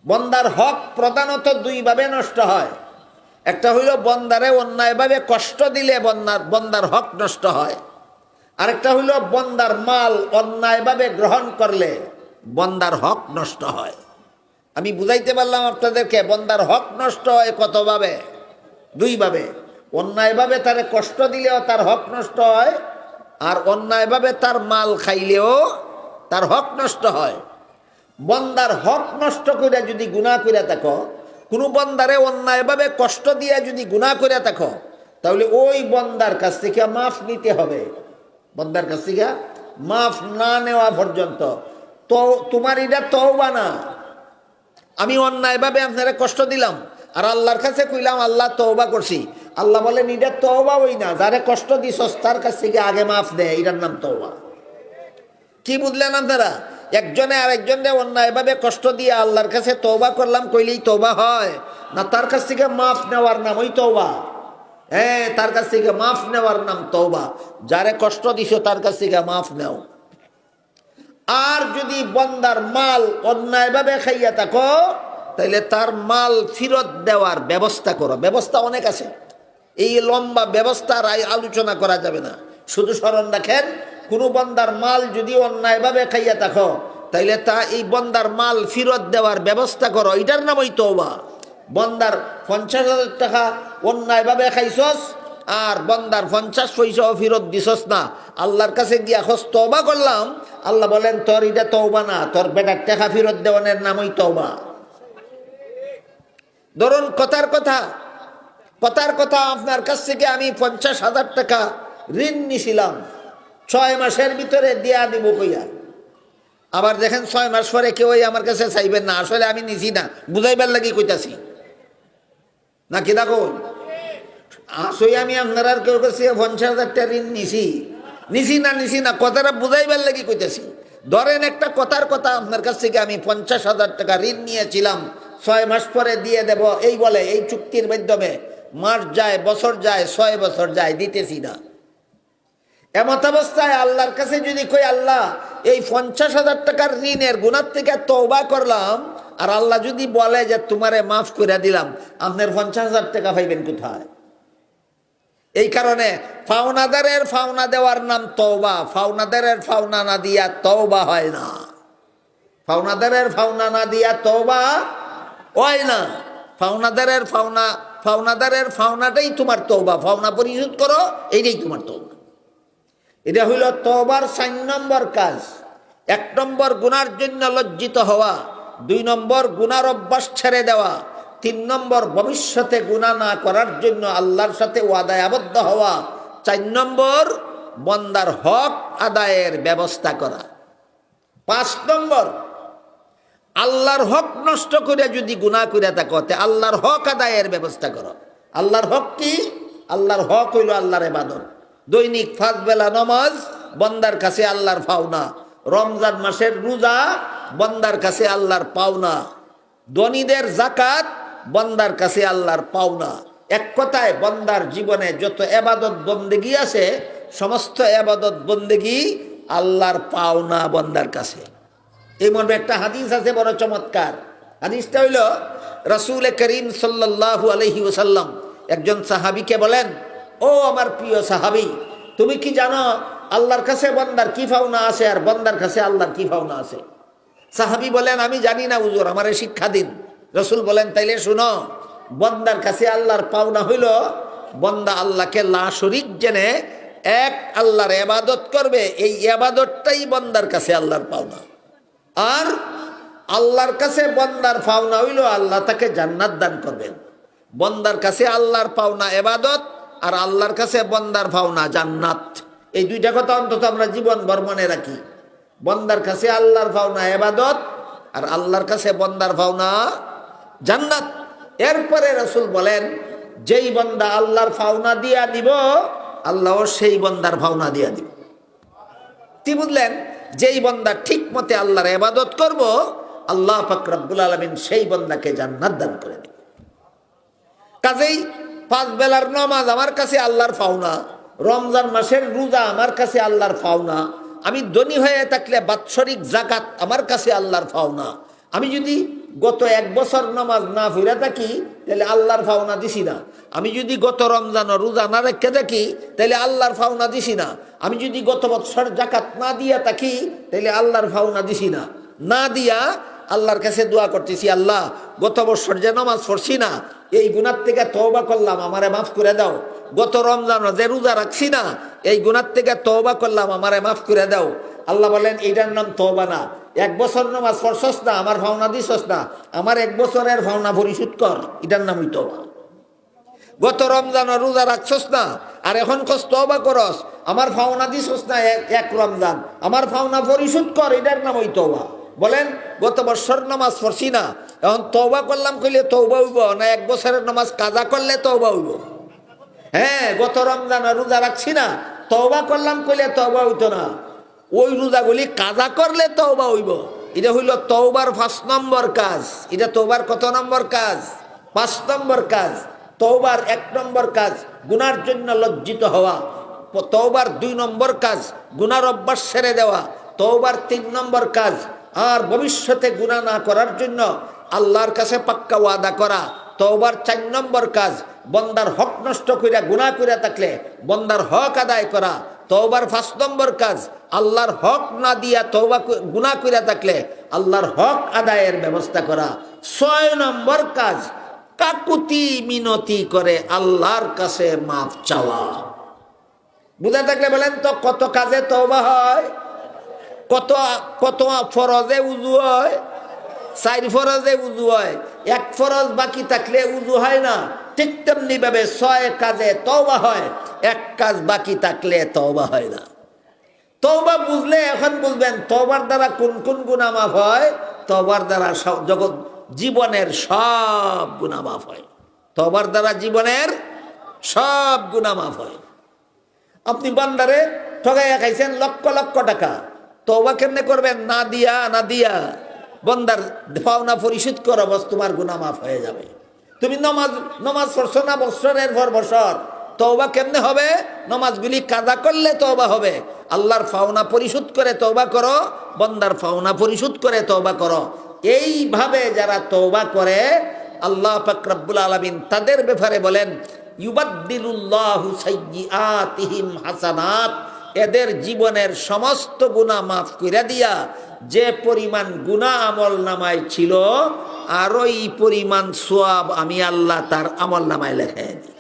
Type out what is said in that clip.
বন্দার হক প্রধানত দুইভাবে নষ্ট হয়। একটা হইল বন্দারে অন্যায়ভাবে কষ্ট দিলে বন্দার হক নষ্ট হয়। আরেকটা হইল বন্দার মাল অন্যায়ভাবে গ্রহণ করলে বন্দার হক নষ্ট হয়। আমি বুঝাইতে পারলাম আপনাদেরকে, বন্দার হক নষ্ট হয় কতভাবে? দুইভাবে। অন্যায়ভাবে তারে কষ্ট দিলেও তার হক নষ্ট হয়, আর অন্যায়ভাবে তার মাল খাইলেও তার হক নষ্ট হয়। বন্দার হক নষ্ট করে যদি গুনাহ করে থাকো, কোনো বন্দারে অন্যায়ভাবে কষ্ট দিয়ে যদি গুনাহ করে থাকো, তাহলে ওই বন্দার কাছ থেকে মাফ নিতে হবে। বন্দার কাছ থেকে মাফ না নেওয়া পর্যন্ত তো তোমার এটা তওবা না। আমি অন্যায়ভাবে আপনারা কষ্ট দিলাম আর আল্লাহর কাছে কইলাম আল্লাহ তওবা করছি, আল্লাহ বলেন এটা তওবা হই না, যারে কষ্ট দিছস তার কাছ থেকে আগে মাফ দে, এটার নাম তওবা। কি বুঝলেন আপনারা? একজনে আরেকজনে অন্যায়ভাবে কষ্ট দিয়ে আল্লাহর কাছে তওবা করলাম কইলেই তওবা হয় না, তার কাছ থেকে মাফ নেওয়ার নাম ওই তওবা। হ্যাঁ, তার কাছ থেকে মাফ নেওয়ার নাম তওবা। যারে কষ্ট দিছো তার কাছ থেকে মাফ নেও। আর যদি বন্দার মাল অন্যায়ভাবে খাইয়া থাকো, তাহলে তার মাল ফেরত দেওয়ার ব্যবস্থা করো। ব্যবস্থা অনেক আছে, এই লম্বা ব্যবস্থার আলোচনা করা যাবে না। শুধু স্মরণ রাখেন, কোনো বন্দার মাল যদি অন্যায়ভাবে খাইয়া থাকো, তাইলে তা এই বন্দার মাল ফেরত দেওয়ার ব্যবস্থা করো, এটার নামই তওবা। বন্দার 50,000 টাকা অন্যায়ভাবে খাইছস আর বন্দার 50 পয়সাও ফেরত দিছস না, আল্লাহর কাছে গিয়া খোঁজ তওবা করলাম, আল্লাহ বলেন তোর এটা তওবা না, তোর বেটার টাকা ফেরত দেওয়ানের নামই তওবা। ধরুন কথার কথা আপনার কাছ থেকে আমি 50,000 টাকা ঋণ নিছিলাম, 6 মাসের ভিতরে দিয়া দিব কইয়া। আবার দেখেন 6 মাস পরে কেউই আমার কাছে চাইবেন না, আসলে আমি নিছি না, বুঝাইবার লাগি কইতাছি নাকি? দেখো আসই আমি আপনার আর কেউ কাছে 50,000 টাকা ঋণ নিছি না কথাটা বুঝাইবার লাগি কইতাছি। ধরেন একটা কথার কথা আপনার কাছ থেকে আমি 50,000 টাকা ঋণ নিয়েছিলাম, 6 মাস পরে দিয়ে দেব এই বলে, এই চুক্তির মাধ্যমে মাস যায়, বছর যায়, 6 বছর যায়, দিতেছি না। এমত অবস্থায় আল্লাহর কাছে যদি কই আল্লাহ এই 50,000 টাকার ঋণের গুনাহ থেকে তওবা করলাম, আর আল্লাহ যদি বলে যে তোমারে মাফ করে দিলাম, আপনার 50,000 টাকা পাইবেন কোথায়? এই কারণে ফাওনাদারের ফাওনা দেওয়ার নাম তওবা। ফাওনাদারের ফাওনা না দিয়া তওবা হয় না। ফাওনাদারের ফাওনা না দিয়া তওবা হয় না। ফাওনাদারের ফাওনাটাই তোমার তওবা। ফাওনা পরিশোধ করো, এইটাই তোমার তওবা। এটা হইল তওবার 4 নম্বর কাজ। 1 নম্বর গুনার জন্য লজ্জিত হওয়া, 2 নম্বর গুনার অভ্যাস ছেড়ে দেওয়া, 3 নম্বর ভবিষ্যতে গুনাহ না করার জন্য আল্লাহর সাথে ওয়াদায় আবদ্ধ হওয়া, 4 নম্বর বন্দার হক আদায়ের ব্যবস্থা করা, 5 নম্বর আল্লাহর হক নষ্ট করে যদি গুনাহ করে থাকো তে আল্লাহর হক আদায়ের ব্যবস্থা করো। আল্লাহর হক কি? আল্লাহর হক হইল আল্লাহর ইবাদত। দৈনিক 5 বেলা নামাজ বন্দার কাছে আল্লাহর পাওনা। রমজান মাসের রোজা বন্দার কাছে আল্লাহর পাওনা। ধনীদের যাকাত বন্দার কাছে আল্লাহর পাওনা। এক কথায় বন্দার জীবনে যত ইবাদত বন্দেগী আছে, সমস্ত ইবাদত বন্দেগী আল্লাহর পাওনা বন্দার কাছে। এই মর্মে একটা হাদিস আছে বড় চমৎকার। হাদিসটা হইল রাসূল করিম সাল্লাল্লাহু আলাইহি ওয়াসাল্লাম একজন সাহাবীকে বলেন, ও আমার প্রিয় সাহাবী, তুমি কি জানো আল্লাহর কাছে বন্দার কি পাওনা আছে আর বন্দার কাছে আল্লাহর কি পাওনা আছে? সাহাবী বলেন, আমি জানি না হুজুর, আমারে শিক্ষা দিন। রাসূল বলেন, তাইলে শুনো, বন্দার কাছে আল্লাহর পাওনা হইল বন্দা আল্লাহকে লা শরীক জেনে এক আল্লাহর ইবাদত করবে, এই ইবাদতটাই বন্দার কাছে আল্লাহর পাওনা। আর আল্লাহর কাছে বন্দার পাওনা হইল আল্লাহ তাকে জান্নাত দান করবেন। বন্দার কাছে আল্লাহর পাওনা ইবাদত, আর আল্লাহর কাছে বন্দার পাওনা জান্নাত। এই দুইটা কথা অন্তত আমরা জীবনভর মনে রাখি। বন্দার কাছে আল্লাহর পাওনা ইবাদত, আর আল্লাহর কাছে বন্দার পাওনা জান্নাত। এরপরে রাসূল বলেন, যেই বন্দা আল্লাহর পাওনা দিয়া দিব, আল্লাহও সেই বন্দার পাওনা দিয়া দিব। কি বুঝলেন? যেই বন্দা ঠিক মতে আল্লাহর ইবাদত করব, আল্লাহ পাক রব্বুল আলামিন সেই বন্দাকে জান্নাত দান করে দিবেন। কাজেই 5 বেলার নামাজ আমার কাছে আল্লাহর পাওনা, রমজান মাসের রোজা আমার কাছে আল্লাহর পাওনা, আমি ধনী হয়ে থাকলে বাৎসরিক যাকাত আমার কাছে আল্লাহর পাওনা, আমি যদি গত 1 বছর নামাজ না পড়ে থাকি তাহলে আল্লাহর পাওনা দিছি না। আমি যদি গত রমজান রোজা না রেখে থাকি তাহলে আল্লাহর পাওনা দিছি না। আমি যদি গত বছর জাকাত না দিয়া থাকি তাহলে আল্লাহর পাওনা দিছি না। না দিয়া আল্লাহর কাছে দোয়া করতেছি, আল্লাহ গত বছর যে নামাজ পড়ছি না এই গুনার থেকে তওবা করলাম, আমারে মাফ করে দাও। গত রমজান যে রোজা রাখছি না এই গুনার থেকে তওবা করলাম, আমারে মাফ করে দাও। আল্লাহ বলেন এইটার নাম তওবা না। 1 বছর নামাজ পড়ছস না, আমার ভাওনা দিছস না, আমার 1 বছরের ভাওনা পরিশোধ কর, এটার নামই তওবা। গত রমজান রোজা রাখছস না আর এখন কস তওবা করস, আমার ভাওনা দিছস না 1 রমজান, আমার ভাওনা পরিশোধ কর, এটার নামই তওবা। বলেন গত বছর নামাজ পড়ছি না, এখন তওবা করলাম কইলে তওবা হইব না 1 বছরের নামাজ কাজা করলে তওবা হইব? হ্যাঁ, গত রমজান রোজা রাখছি না, তওবা করলাম কইলে তওবা হইতো না, ওই রোজাগুলি কাজা করলে তওবা হইব। এটা হইল তওবার 5 নম্বর কাজ। এটা তওবার কত নম্বর কাজ? 5 নম্বর কাজ। তওবার 1 নম্বর কাজ গুনার জন্য লজ্জিত হওয়া। তওবার 2 নম্বর কাজ গুনার অভ্যাস ছেড়ে দেওয়া। তওবার 3 নম্বর কাজ আর ভবিষ্যতে গুনাহ না করার জন্য আল্লাহর কাছে পাক্কা ওয়াদা করা। তওবার 4 নম্বর কাজ বন্দার হক নষ্ট কইরা গুনাহ কইরা থাকলে বন্দার হক আদায় করা। তওবার 5 নম্বর কাজ আল্লাহর হক না দিয়া তওবা গুনাহ কইরা থাকলে আল্লাহর হক আদায়ের ব্যবস্থা করা। 6 নম্বর কাজ কাকুতি মিনতি করে আল্লাহর কাছে মাফ চাওয়া। বুঝা থাকলে বলেন তো কত কাজে তওবা হয়? কত কত ফরজে উযু হয়? 4 ফরজে উযু হয়। 1 ফরজ বাকি থাকলে উযু হয় না। ঠিক তেমনি ভাবে 6 কাজে তওবা হয়, 1 কাজ বাকি থাকলে তওবা হয় না। তওবা বুঝলে এখন বুঝবেন তওবার দ্বারা কোন কোন গুনাহ মাফ হয়। তওবার দ্বারা জগৎ জীবনের সব গুনাহ মাফ হয়। তওবার দ্বারা জীবনের সব গুনাহ মাফ হয়। আপনি বান্দারে ঠগাইয়া খাইছেন লক্ষ লক্ষ টাকা, তওবা কেমনে করবেন? না দিয়া বন্দার পাওনা পরিশোধ করো, বস তোমার গুনাহ মাফ হয়ে যাবে। তুমি নমাজ পড়ছো না বছরের পর বছর, তওবা কেমনে হবে? নমাজগুলি কাজা করলে তওবা হবে। আল্লাহর পাওনা পরিশোধ করে তওবা করো, বন্দার পাওনা পরিশোধ করে তওবা করো। এইভাবে যারা তওবা করে আল্লাহ পাক রব্বুল আলামিন তাদের ব্যাপারে বলেন ইউবাদদিলুল্লাহু সাইয়্যাতিহিম হাসানাত। এদের জীবনের সমস্ত গুনাহ মাফ কইরা দিয়া যে পরিমাণ গুনাহ আমল নামায় ছিল আর ওই পরিমাণ সওয়াব আমি আল্লাহ তার আমল নামায় লেখায় দিই।